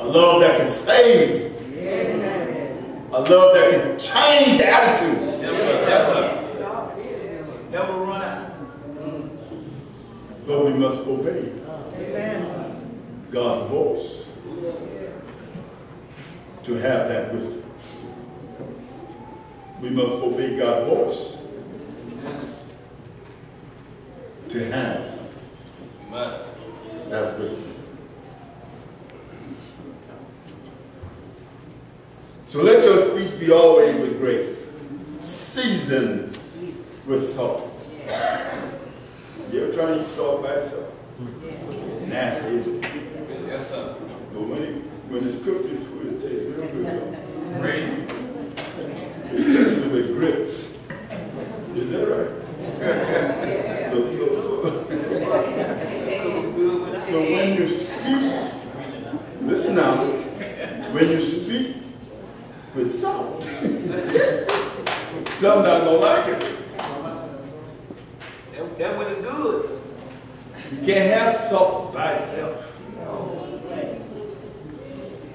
love that can save. A love that can change attitude. Never run out. But we must obey God's voice to have that wisdom. We must obey God's voice to have that wisdom. So let your speech be always with grace, seasoned with salt. You ever try to eat salt by itself? Nasty, isn't it? Yes, sir. But when it's cooked, your food is tastes real good. Crazy. Especially with grits. Is that right? So when you speak, listen now, when you speak with salt, some not gonna like it. That one is good. You can't have salt by itself.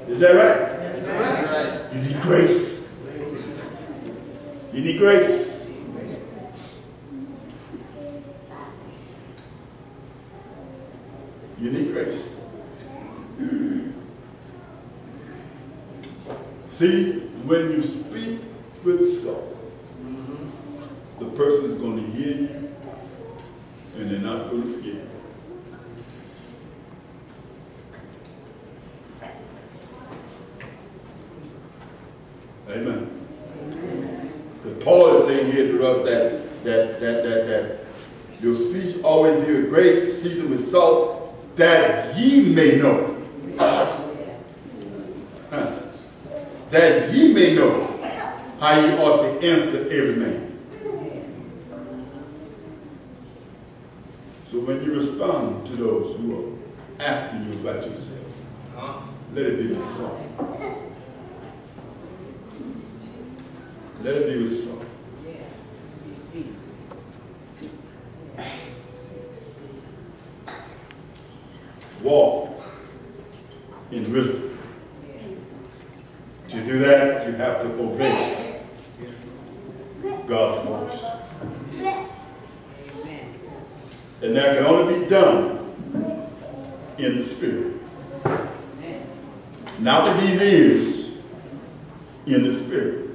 Is that right? That's right. You need grace. You need grace. You need grace. See, when you speak with salt, the person is going to hear you and they're not going to forget. Amen. Because Paul is saying here to us that your speech always be with grace, seasoned with salt, that ye may know. That ye may know how ye ought to answer every man. So when you respond to those who are asking you about yourself, let it be with salt. Let it be with salt. Walk in wisdom. To do that, you have to obey God's voice. And that can only be done in the Spirit. Not with these ears, in the Spirit,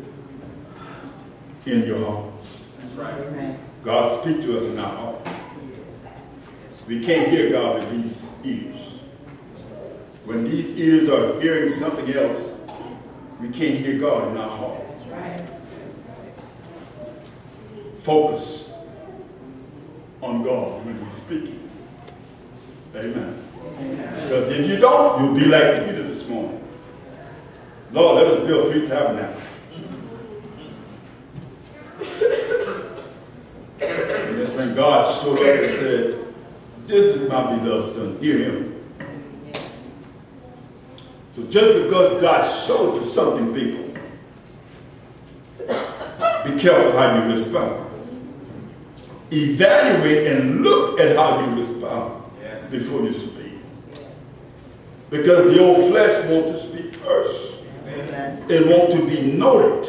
in your heart. That's right. God speaks to us in our heart. We can't hear God with these ears. When these ears are hearing something else, we can't hear God in our heart. Focus on God when He's speaking. Amen. Because if you don't, you'll be like Peter this morning. Lord, let us build 3 tabernacles. And that's when God showed up and said, this is my beloved son, hear him. So just because God showed you something, people, be careful how you respond. Evaluate and look at how you respond before you speak. Because the old flesh wants to speak first. It wants to be noted.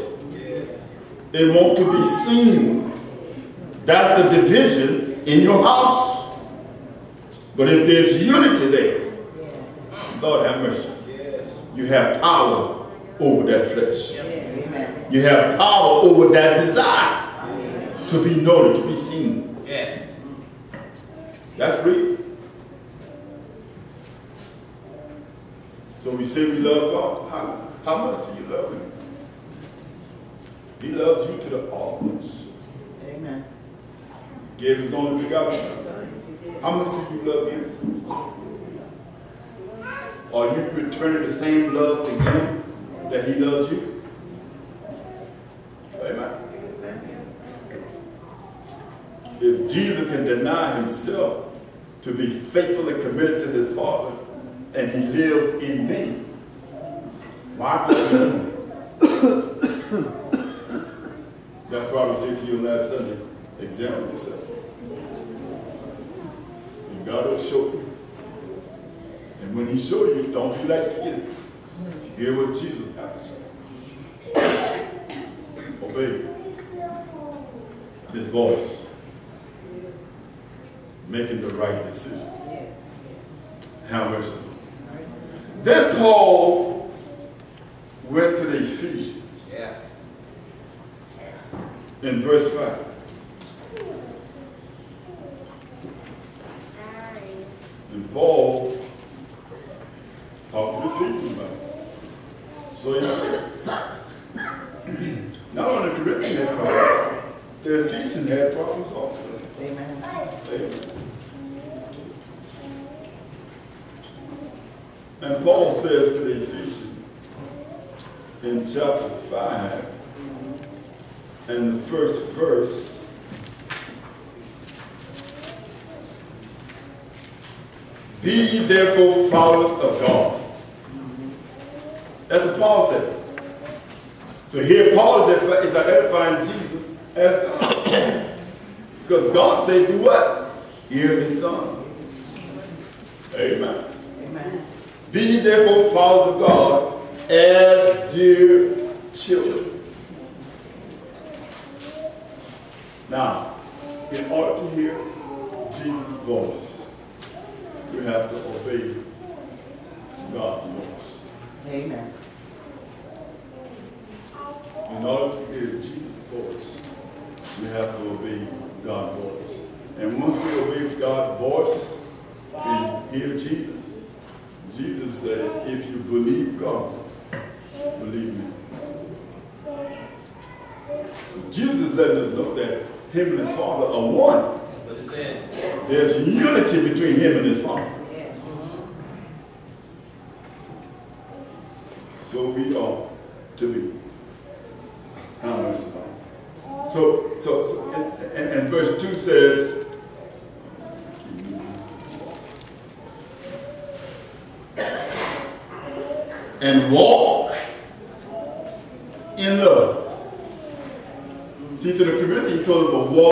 It wants to be seen. That's the division in your house. But if there's unity there, Lord have mercy. You have power over that flesh. You have power over that desire to be noted, to be seen. Yes. That's real. So we say we love God. How much do you love Him? He loves you to the utmost. Amen. Gave His only begotten Son. How much do you love Him? Are you returning the same love to Him that He loves you? Amen. If Jesus can deny Himself to be faithfully committed to His Father, and He lives in me, why am I doing it? That's why we said to you last Sunday, examine yourself. And God will show you. And when He shows you, don't be like Peter. Hear what Jesus has to say. Obey his voice. Making the right decision. How much? Then Paul went to the Ephesians. Yes. In verse 5. And Paul talked to the Ephesians about it. So he said, not only the Corinthians had problems, the Ephesians had problems also. Amen. Amen. And Paul says to the Ephesians in chapter 5 and the first verse, be ye therefore followers of God. That's what Paul says. So here Paul is identifying Jesus as God. Because God said, do what? Hear his son. Amen. Amen. Be ye therefore followers of God as dear children. Now, in order to hear Jesus' voice, you have to obey God's voice. Amen. In order to hear Jesus' voice, we have to obey God's voice. And once we obey God's voice and hear Jesus, Jesus said, if you believe God, believe me. So Jesus is letting us know that him and his Father are one. What is that? There's unity between him and his Father. So we ought to be. How much? So and verse 2 says, and walk in love. See, to the Corinthians, he told them to walk